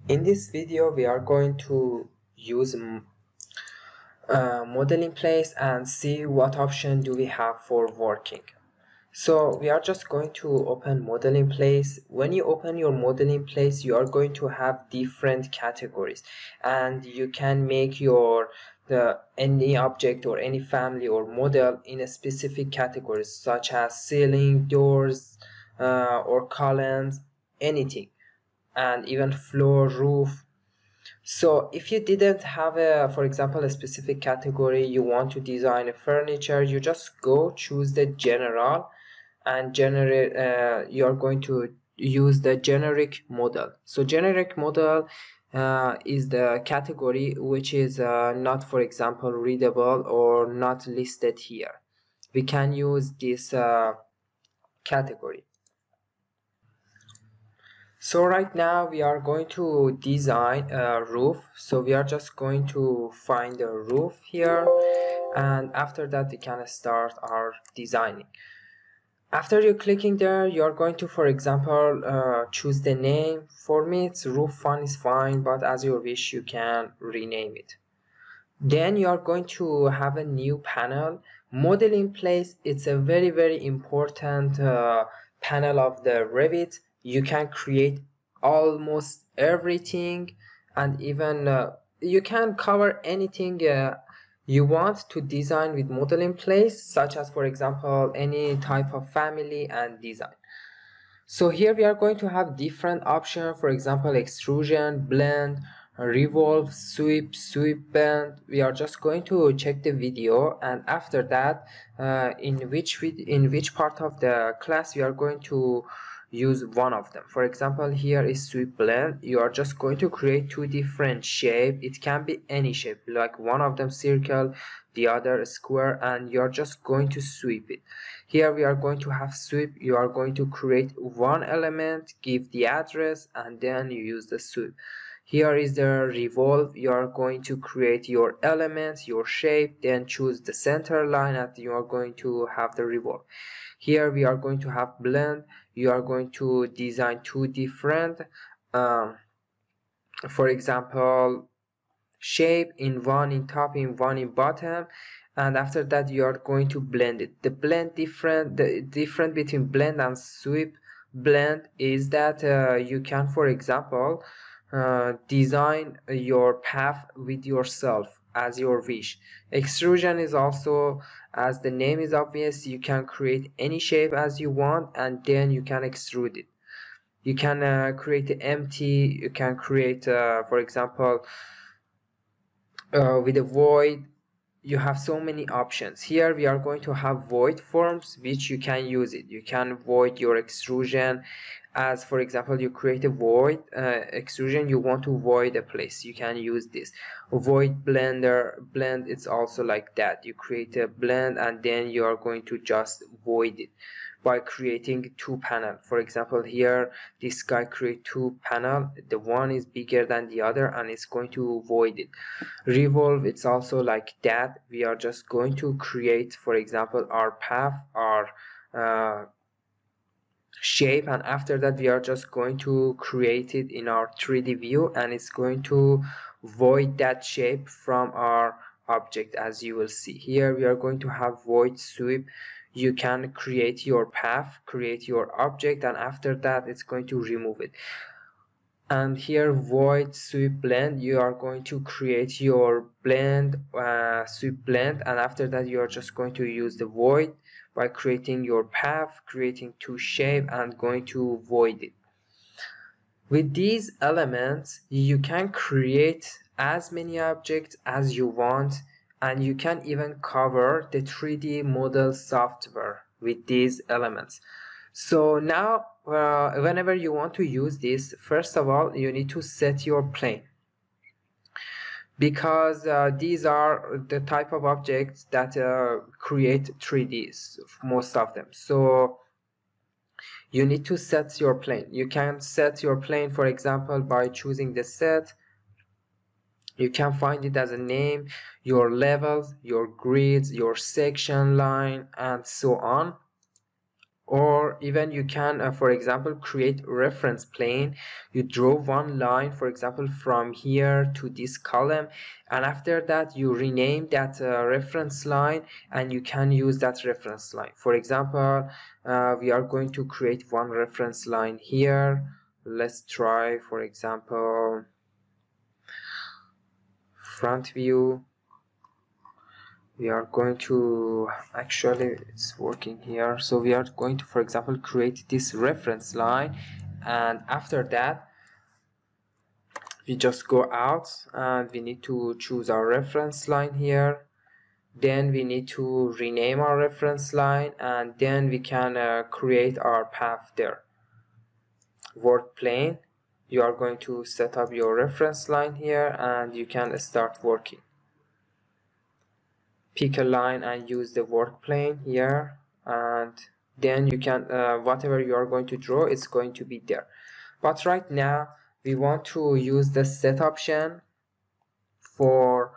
In this video, we are going to use model in place and see what option do we have for working. So we are just going to open model in place. When you open your model in place, you are going to have different categories, and you can make your any object or any family or model in a specific categories such as ceiling, doors, or columns, anything, and even floor, roof. So if you didn't have for example, a specific category, you want to design a furniture, you just go choose the general and generate. You're going to use the generic model. So generic model is the category which is not, for example, readable or not listed here. We can use this category. So right now we are going to design a roof. So we are just going to find a roof here, and after that we can start our designing. After you clicking there, you're going to, for example, choose the name. For me it's roof fun is fine, but as you wish you can rename it. Then you are going to have a new panel, model in place. It's a very important panel of the Revit. You can create almost everything, and even you can cover anything you want to design with model in place, such as, for example, any type of family and design. So here we are going to have different options, for example, extrusion, blend, revolve, sweep bend. We are just going to check the video, and after that in which part of the class we are going to use one of them. For example, here is sweep blend. You are just going to create two different shape. It can be any shape, like one of them circle, the other square, and you're just going to sweep it. Here we are going to have sweep. You are going to create one element, give the address, and then you use the sweep. Here is the revolve. You are going to create your elements, your shape, then choose the center line, and you are going to have the revolve. Here we are going to have blend. You are going to design two different for example, shape, in one in top, in one in bottom, and after that you are going to blend it. The difference between blend and sweep blend is that you can, for example, design your path with yourself as your wish. Extrusion is also, as the name is obvious, you can create any shape as you want, and then you can extrude it. You can create empty. You can create for example, with a void. You have so many options. Here we are going to have void forms, which you can use it. You can void your extrusion, as for example, you create a void extrusion, you want to void a place, you can use this. Void blend, it's also like that. You create a blend and then you are going to just void it by creating two panel. For example, here this guy create two panel, the one is bigger than the other, and it's going to void it. Revolve, it's also like that. We are just going to create, for example, our path, our shape, and after that we are just going to create it in our 3D view, and it's going to void that shape from our object. As you will see here, we are going to have void sweep. You can create your path, create your object, and after that it's going to remove it. And here void sweep blend, you are going to create your blend, sweep blend, and after that you are just going to use the void by creating your path, creating two shape, and going to void it. With these elements you can create as many objects as you want, and you can even cover the 3D model software with these elements. So now whenever you want to use this, first of all you need to set your plane, because these are the type of objects that create 3Ds, most of them. So you need to set your plane. You can set your plane, for example, by choosing the set. You can find it as a name, your levels, your grids, your section line, and so on. Or even you can for example create reference plane. You draw one line, for example, from here to this column, and after that you rename that reference line, and you can use that reference line. For example, we are going to create one reference line here. Let's try, for example, front view. We are going to, actually it's working here, so we are going to, for example, create this reference line, and after that we just go out and we need to choose our reference line here. Then we need to rename our reference line, and then we can create our path there. Work plane, you are going to set up your reference line here and you can start working. Pick a line and use the work plane here, and then you can whatever you are going to draw, it's going to be there. But right now we want to use the set option for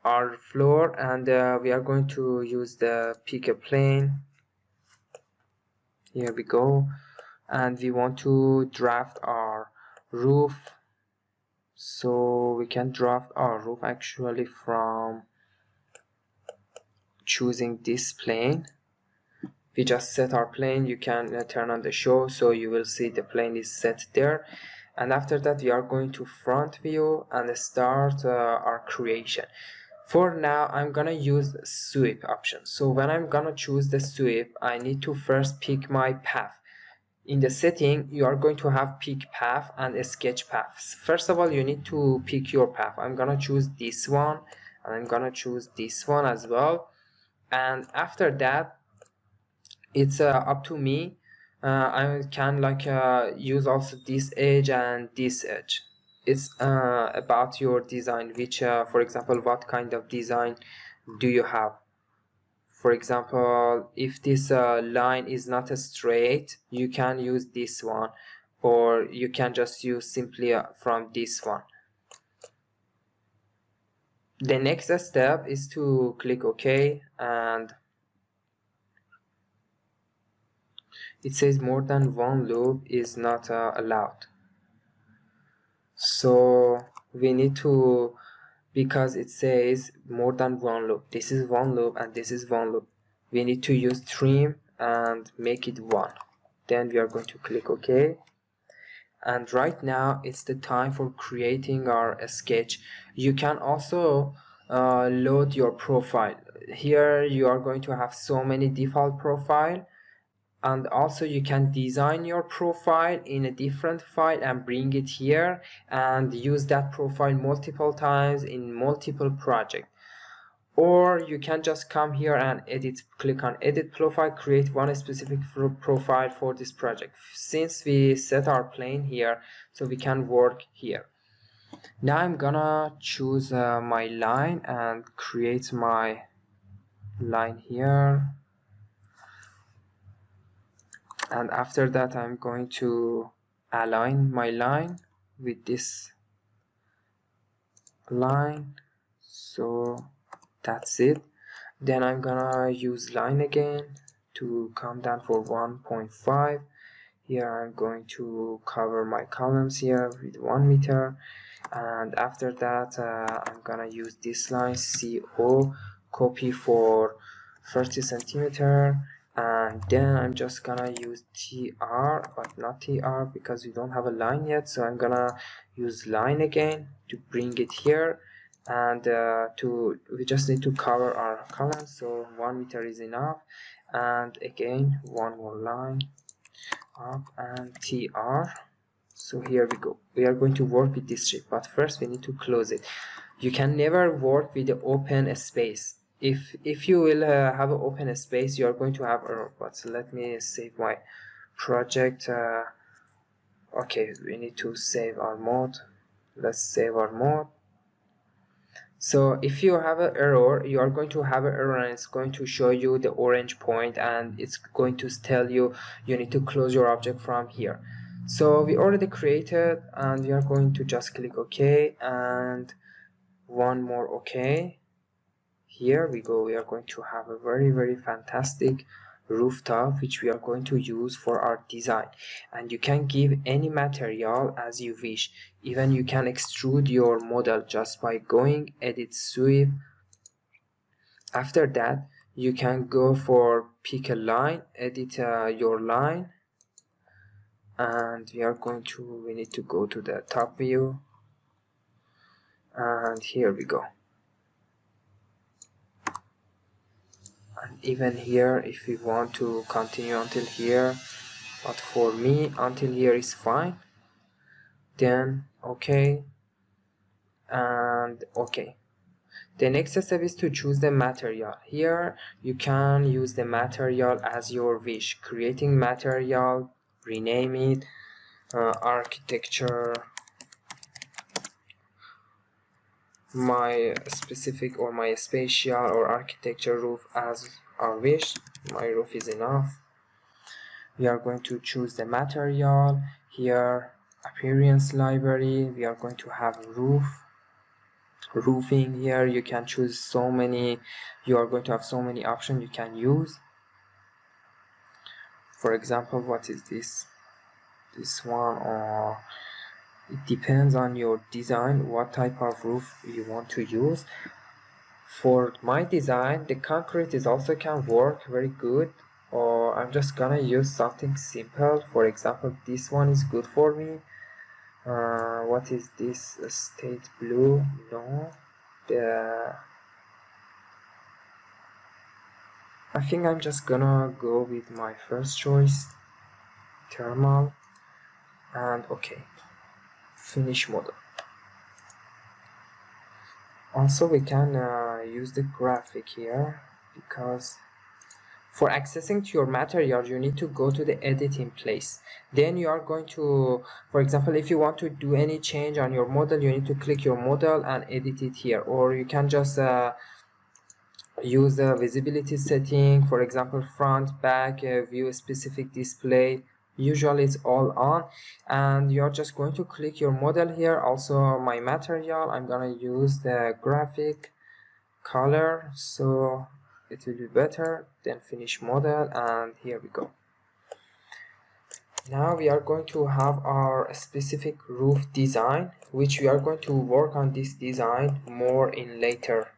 our floor, and we are going to use the pick a plane. Here we go, and we want to draft our roof. So we can draft our roof actually from choosing this plane. We just set our plane. You can turn on the show, so you will see the plane is set there. And after that we are going to front view and start our creation. For now I'm gonna use sweep option. So when I'm gonna choose the sweep, I need to first pick my path. In the setting you are going to have pick path and sketch paths. First of all you need to pick your path. I'm gonna choose this one, and I'm gonna choose this one as well, and after that it's up to me. I can like use also this edge and this edge. It's about your design, which for example, what kind of design do you have. For example, if this line is not straight, you can use this one, or you can just use simply from this one. The next step is to click OK, and it says more than one loop is not allowed. So we need to, because it says more than one loop, this is one loop and this is one loop, we need to use trim and make it one. Then we are going to click OK. And right now it's the time for creating our sketch. You can also load your profile. Here you are going to have so many default profile, and also you can design your profile in a different file and bring it here and use that profile multiple times in multiple projects. Or you can just come here and edit, click on edit profile, create one specific profile for this project. Since we set our plane here, so we can work here. Now I'm gonna choose my line and create my line here. And after that I'm going to align my line with this line. So that's it. Then I'm gonna use line again to come down for 1.5. Here I'm going to cover my columns here with 1 meter, and after that I'm gonna use this line CO, copy for 30 centimeter, and then I'm just gonna use TR, but not TR because we don't have a line yet, so I'm gonna use line again to bring it here, and we just need to cover our columns, so 1 meter is enough. And again one more line up and TR. So here we go, we are going to work with this shape, but first we need to close it. You can never work with the open space. If you will have an open space, you are going to have error. But let me save my project. Okay, we need to save our mode. Let's save our mode. So if you have an error, you are going to have an error, and it's going to show you the orange point, and it's going to tell you you need to close your object from here. So we already created, and we are going to just click OK, and one more OK. Here we go, we are going to have a very fantastic rooftop which we are going to use for our design. And you can give any material as you wish. Even you can extrude your model just by going edit sweep. After that you can go for pick a line, edit your line, and we need to go to the top view, and here we go. And even here if we want to continue until here, but for me until here is fine, then okay and okay. The next step is to choose the material. Here you can use the material as your wish, creating material, rename it architecture, my specific or my spatial or architecture roof as our wish. My roof is enough. We are going to choose the material. Here appearance library, we are going to have roofing. Here you can choose so many, you are going to have so many options you can use. For example, what is this one, or it depends on your design what type of roof you want to use. For my design, the concrete is also can work very good, or I'm just gonna use something simple. For example, this one is good for me. What is this? State blue? No. I think I'm just gonna go with my first choice, thermal, and okay, finish model. Also we can use the graphic here, because for accessing to your material you need to go to the editing place. Then you are going to, for example, if you want to do any change on your model, you need to click your model and edit it here, or you can just use the visibility setting, for example front, back, view specific display. Usually it's all on, and you're just going to click your model here. Also my material, I'm gonna use the graphic color so it will be better. Then finish model, and here we go. Now we are going to have our specific roof design, which we are going to work on this design more in later